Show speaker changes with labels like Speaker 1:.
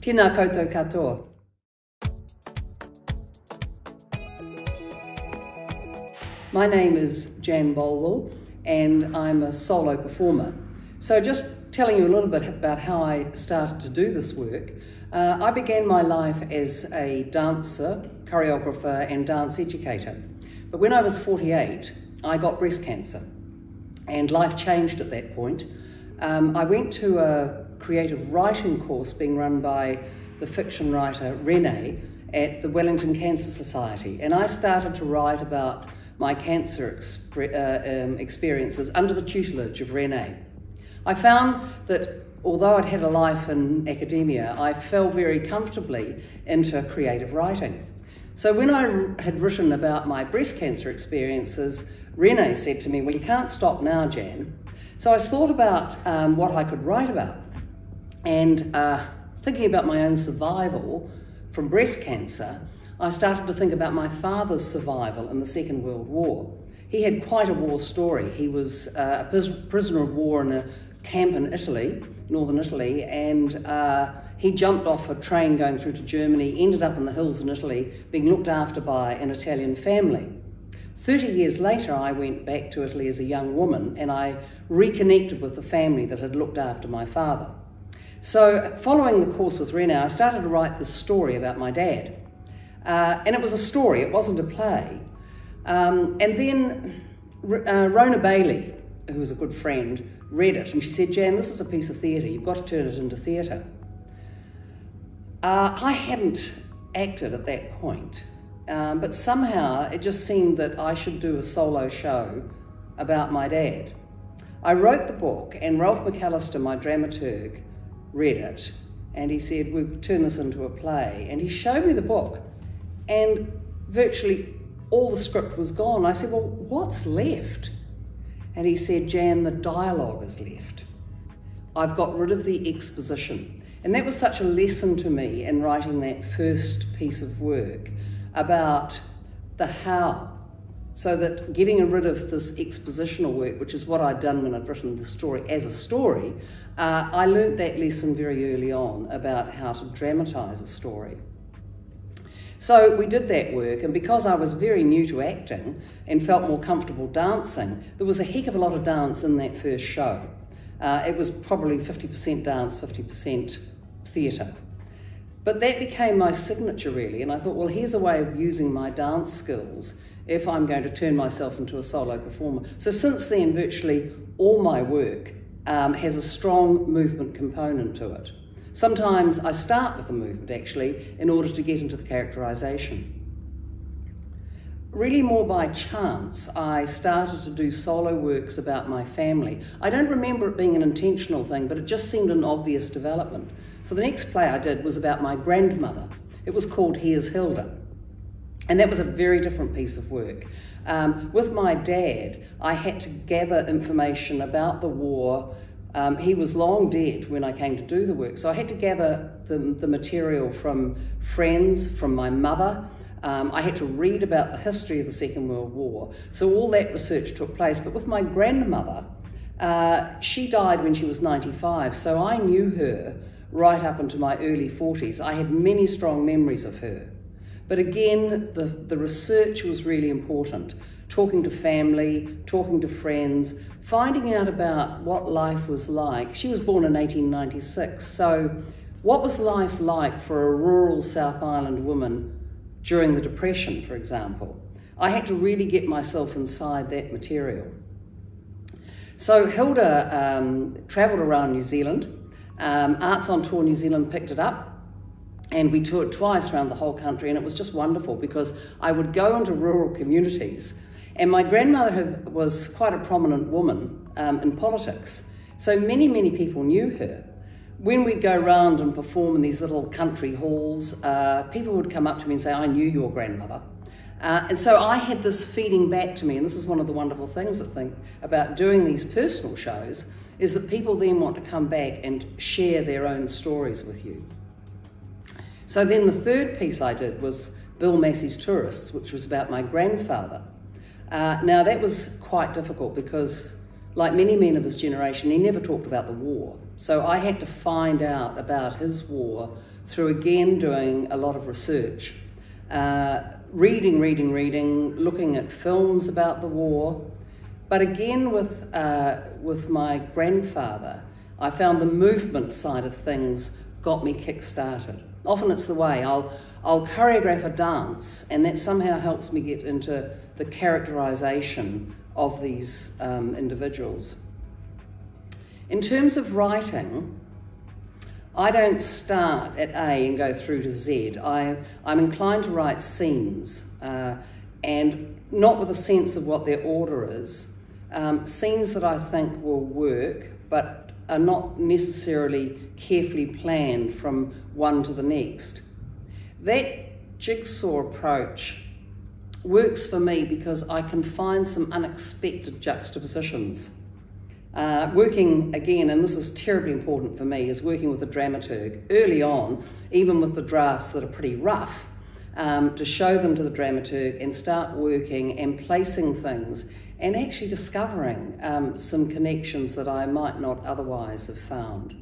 Speaker 1: Tēnā koutou katoa. My name is Jan Bolwell and I'm a solo performer. So just telling you a little bit about how I started to do this work. I began my life as a dancer, choreographer and dance educator. But when I was 48, I got breast cancer and life changed at that point. I went to a creative writing course being run by the fiction writer Renee at the Wellington Cancer Society, and I started to write about my cancer experiences under the tutelage of Renee. I found that although I'd had a life in academia, I fell very comfortably into creative writing. So when I had written about my breast cancer experiences, Renee said to me, well, you can't stop now, Jan. So I thought about what I could write about. And thinking about my own survival from breast cancer, I started to think about my father's survival in the Second World War. He had quite a war story. He was a prisoner of war in a camp in Italy, northern Italy, and he jumped off a train going through to Germany, ended up in the hills in Italy, being looked after by an Italian family. 30 years later, I went back to Italy as a young woman and I reconnected with the family that had looked after my father. So following the course with Renee, I started to write this story about my dad. And it was a story, it wasn't a play. And then Rona Bailey, who was a good friend, read it and she said, Jan, this is a piece of theatre, you've got to turn it into theatre. I hadn't acted at that point. But somehow it just seemed that I should do a solo show about my dad. I wrote the book and Ralph McAllister, my dramaturg, read it and he said, we'll turn this into a play. And he showed me the book and virtually all the script was gone. I said, well, what's left? And he said, Jan, the dialogue is left. I've got rid of the exposition. And that was such a lesson to me in writing that first piece of work about the how, so that getting rid of this expositional work, which is what I'd done when I'd written the story as a story, I learnt that lesson very early on about how to dramatise a story. So we did that work, and because I was very new to acting and felt more comfortable dancing, there was a heck of a lot of dance in that first show. It was probably 50% dance, 50% theatre. But that became my signature really, and I thought, well, here's a way of using my dance skills if I'm going to turn myself into a solo performer. So since then, virtually all my work has a strong movement component to it. Sometimes I start with the movement actually in order to get into the characterisation. Really more by chance, I started to do solo works about my family. I don't remember it being an intentional thing, but it just seemed an obvious development. So the next play I did was about my grandmother. It was called Here's Hilda. And that was a very different piece of work. With my dad, I had to gather information about the war. He was long dead when I came to do the work, so I had to gather the material from friends, from my mother. I had to read about the history of the Second World War. So all that research took place. But with my grandmother, she died when she was 95, so I knew her right up into my early 40s. I had many strong memories of her. But again, the research was really important. Talking to family, talking to friends, finding out about what life was like. She was born in 1896, so what was life like for a rural South Island woman during the Depression, for example? I had to really get myself inside that material. So Hilda travelled around New Zealand. Arts on Tour New Zealand picked it up and we toured twice around the whole country, and it was just wonderful because I would go into rural communities, and my grandmother was quite a prominent woman in politics, so many people knew her. When we'd go around and perform in these little country halls, people would come up to me and say, I knew your grandmother. And so I had this feeding back to me, and this is one of the wonderful things I think about doing these personal shows, is that people then want to come back and share their own stories with you. So then the third piece I did was Bill Massey's Tourists, which was about my grandfather. Now that was quite difficult because, like many men of his generation, he never talked about the war. So I had to find out about his war through, again, doing a lot of research. Reading, looking at films about the war. But again, with my grandfather, I found the movement side of things got me kick-started. Often it's the way, I'll choreograph a dance, and that somehow helps me get into the characterization of these individuals. In terms of writing, I don't start at A and go through to Z. I'm inclined to write scenes, and not with a sense of what their order is. Scenes that I think will work, but are not necessarily carefully planned from one to the next. That jigsaw approach works for me because I can find some unexpected juxtapositions. Working, again, and this is terribly important for me, is working with a dramaturg early on, even with the drafts that are pretty rough, to show them to the dramaturg and start working and placing things and actually discovering some connections that I might not otherwise have found.